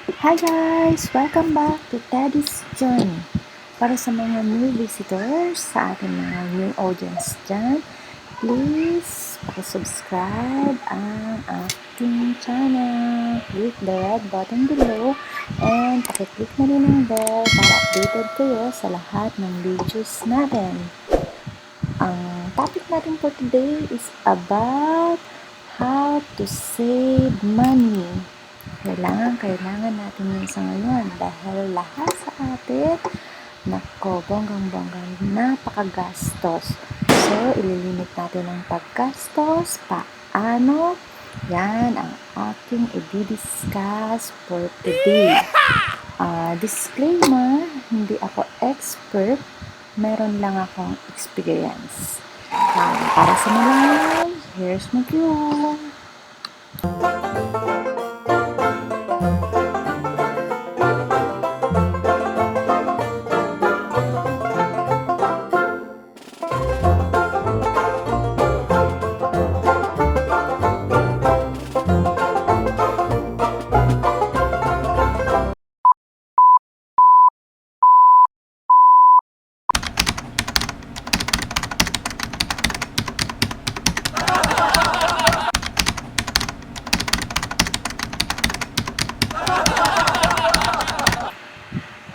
Hi guys! Welcome back to Teddy's Journey. Para sa mga new visitors, sa ating mga new audience dyan, please subscribe ang ating channel. Click the red button below and pakiclick na rin ang bell para updated kayo sa lahat ng videos natin. Ang topic natin for today is about how to save money. Kailangan natin yun sa ngayon dahil lahat sa atin, nako, bonggang-bonggang, napakagastos. So, ililimit natin ang paggastos. Paano? Yan ang aking i-discuss for today. Disclaimer, hindi ako expert. Meron lang akong experience. Para sa malaman, here's my cue.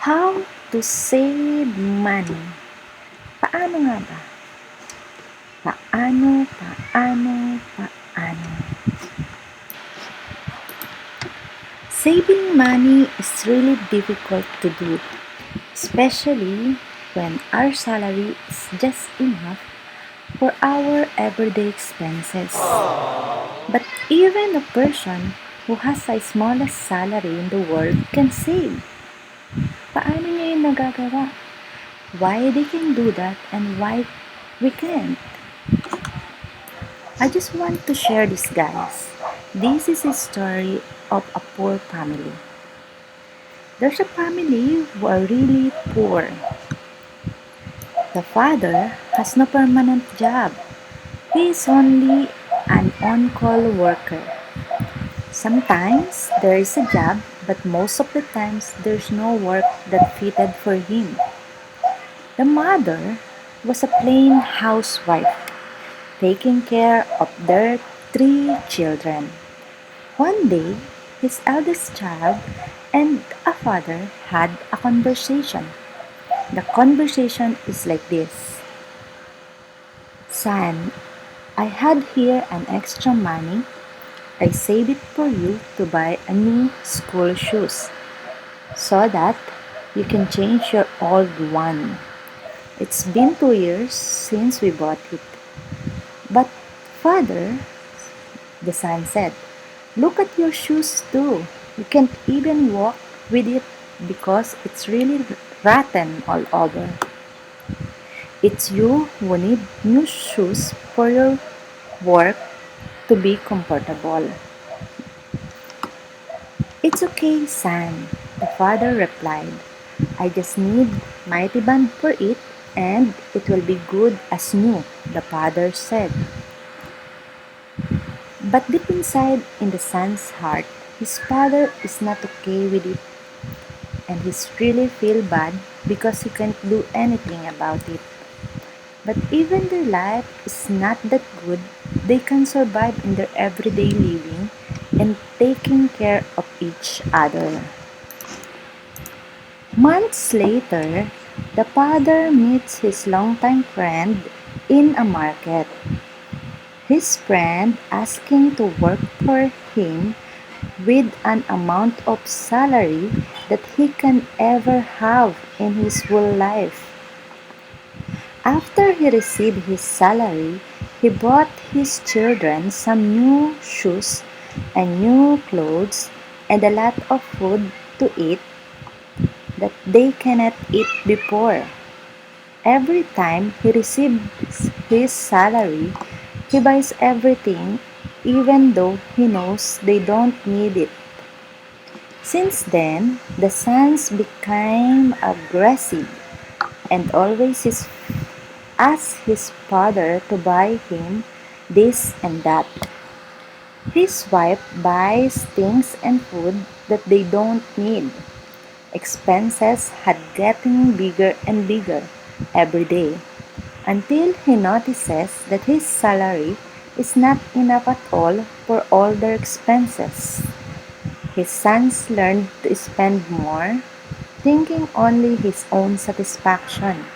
How to save money. Paano nga ba? Paano? Saving money is really difficult to do, especially when our salary is just enough for our everyday expenses. But even a person who has the smallest salary in the world can save. Paano niya yun nagagawa? Why they can do that and why we can't? I just want to share this, guys. This is a story of a poor family. There's a family who are really poor. The father has no permanent job. He is only an on-call worker. Sometimes there is a job, but most of the times there's no work that fitted for him. The mother was a plain housewife, taking care of their 3 children. One day, his eldest child and a father had a conversation. The conversation is like this: "Son, I had here an extra money. I saved it for you to buy a new school shoes so that you can change your old one. It's been 2 years since we bought it." "But, father," the son said, "look at your shoes too. You can't even walk with it because it's really rotten all over. It's you who need new shoes for your work to be comfortable." "It's okay, son," the father replied. "I just need mighty band for it and it will be good as new," the father said. But deep inside in the son's heart, his father is not okay with it and he's really feel bad because he can't do anything about it. But even their life is not that good, they can survive in their everyday living and taking care of each other. Months later, the father meets his longtime friend in a market. His friend asking to work for him with an amount of salary that he can ever have in his whole life. After he received his salary, he bought his children some new shoes and new clothes and a lot of food to eat that they cannot eat before. Every time he receives his salary, he buys everything even though he knows they don't need it. Since then, the sons became aggressive and always asks his father to buy him this and that. His wife buys things and food that they don't need. Expenses had getting bigger and bigger every day until he notices that his salary is not enough at all for all their expenses. His sons learned to spend more, thinking only his own satisfaction.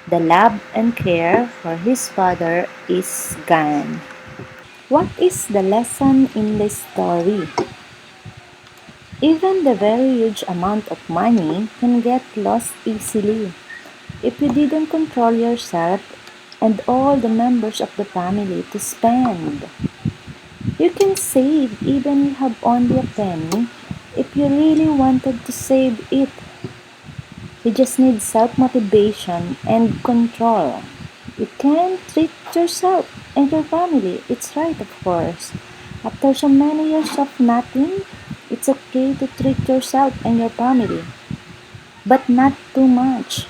The love and care for his father is gone. What is the lesson in this story? Even the very huge amount of money can get lost easily if you didn't control yourself and all the members of the family to spend. You can save even you have only a penny if you really wanted to save it. You just need self-motivation and control. You can treat yourself and your family. It's right, of course. After so many years of nothing, it's okay to treat yourself and your family. But not too much.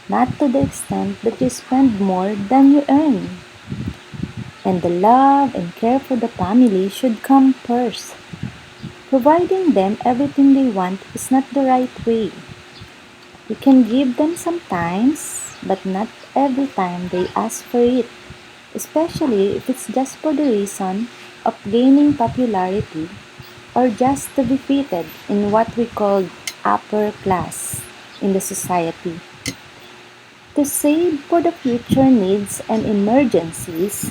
Not to the extent that you spend more than you earn. And the love and care for the family should come first. Providing them everything they want is not the right way. You can give them sometimes, but not every time they ask for it, especially if it's just for the reason of gaining popularity or just to be fitted in what we call upper class in the society. To save for the future needs and emergencies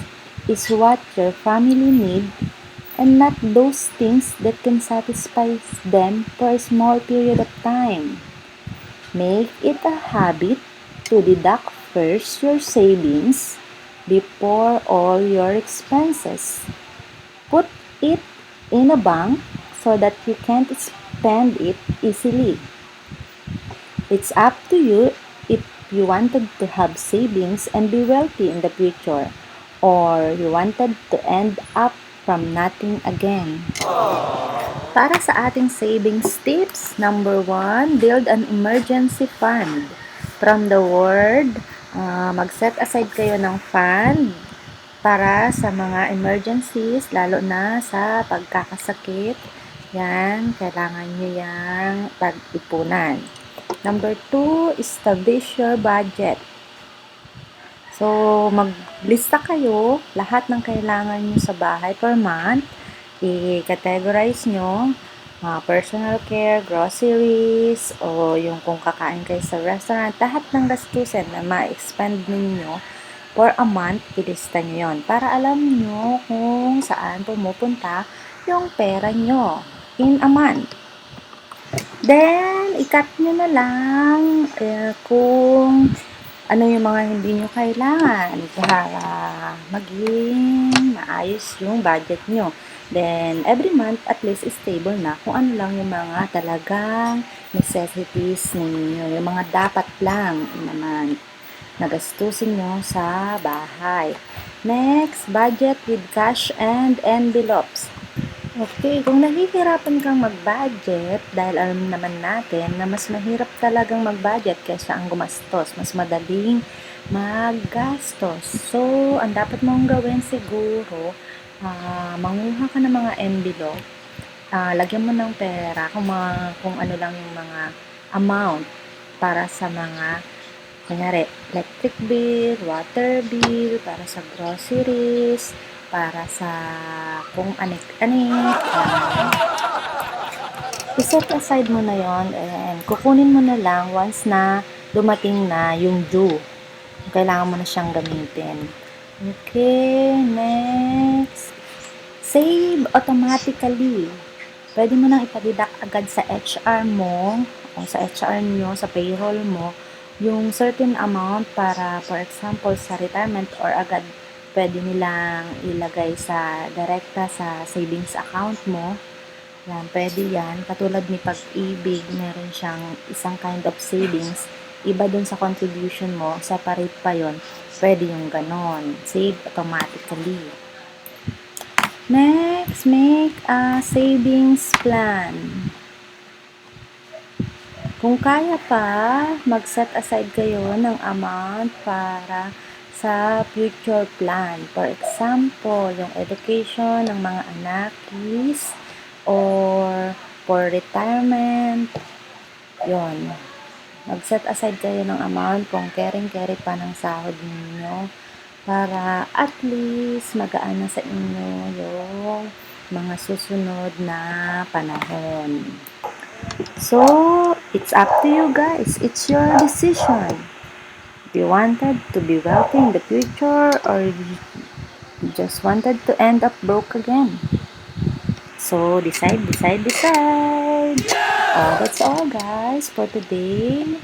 is what your family need and not those things that can satisfy them for a small period of time. Make it a habit to deduct first your savings before all your expenses. Put it in a bank so that you can't spend it easily. It's up to you if you wanted to have savings and be wealthy in the future, or you wanted to end up from nothing again. Para sa ating savings tips, number 1, build an emergency fund. From the word, mag-set aside kayo ng fund para sa mga emergencies, lalo na sa pagkakasakit. Yan, kailangan nyo yang pag-ipunan. Number 2, establish your budget. So, maglista kayo lahat ng kailangan nyo sa bahay per month. I-categorize nyo personal care, groceries, o yung kung kakain kayo sa restaurant, lahat ng gastusin na ma-expend ninyo for a month, ilista nyo yon para alam nyo kung saan pumupunta yung pera nyo in a month. Then, i-cut nyo na lang kung ano yung mga hindi nyo kailangan para maging maayos yung budget nyo. Then, every month, at least stable na kung ano lang yung mga talagang necessities ninyo. Yung mga dapat lang naman na gastusin nyo sa bahay. Next, budget with cash and envelopes. Okay, kung nahihirapan kang mag-budget, dahil alam naman natin na mas mahirap talagang mag-budget kaysa ang gumastos, mas madaling maggastos. So, ang dapat mong gawin siguro, manguha ka ng mga envelope, lagyan mo ng pera kung ano lang yung mga amount para sa mga, kunyari, electric bill, water bill, para sa groceries, para sa kung anik-anik. I-set aside mo na yon and kukunin mo na lang once na dumating na yung due. Kailangan mo na siyang gamitin. Okay, next. Save automatically. Pwede mo nang ipadidak agad sa HR mo o sa HR nyo, sa payroll mo, yung certain amount para, for example, sa retirement or agad pwede nilang ilagay sa direkta sa savings account mo. Yan, pwede yan. Katulad ni Pag-ibig, meron siyang isang kind of savings. Iba dun sa contribution mo, separate pa yon. Pwede yung ganon. Save automatically. Next, make a savings plan. Kung kaya pa, mag-set aside kayo ng amount para sa future plan. For example, yung education ng mga anak is or for retirement. Yon. Mag-set aside kayo ng amount kung kering-keri pa ng sahod ninyo para at least magaan na sa inyo yung mga susunod na panahon. So, it's up to you guys. It's your decision. If you wanted to be wealthy in the future or you just wanted to end up broke again. So, decide. That's all guys for today.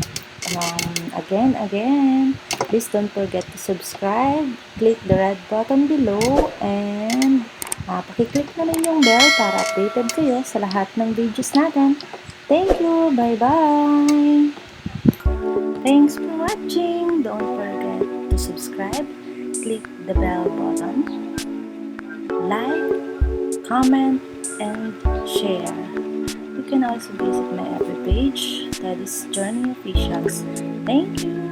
Again, please don't forget to subscribe. Click the red button below and pakiclick na rin yung bell para updated kayo sa lahat ng videos natin. Thank you. Bye-bye. Thanks for watching. Don't forget to subscribe. Click the bell button. Like, comment, and share. You can also visit my FB page, that is Journey Officials. Thank you.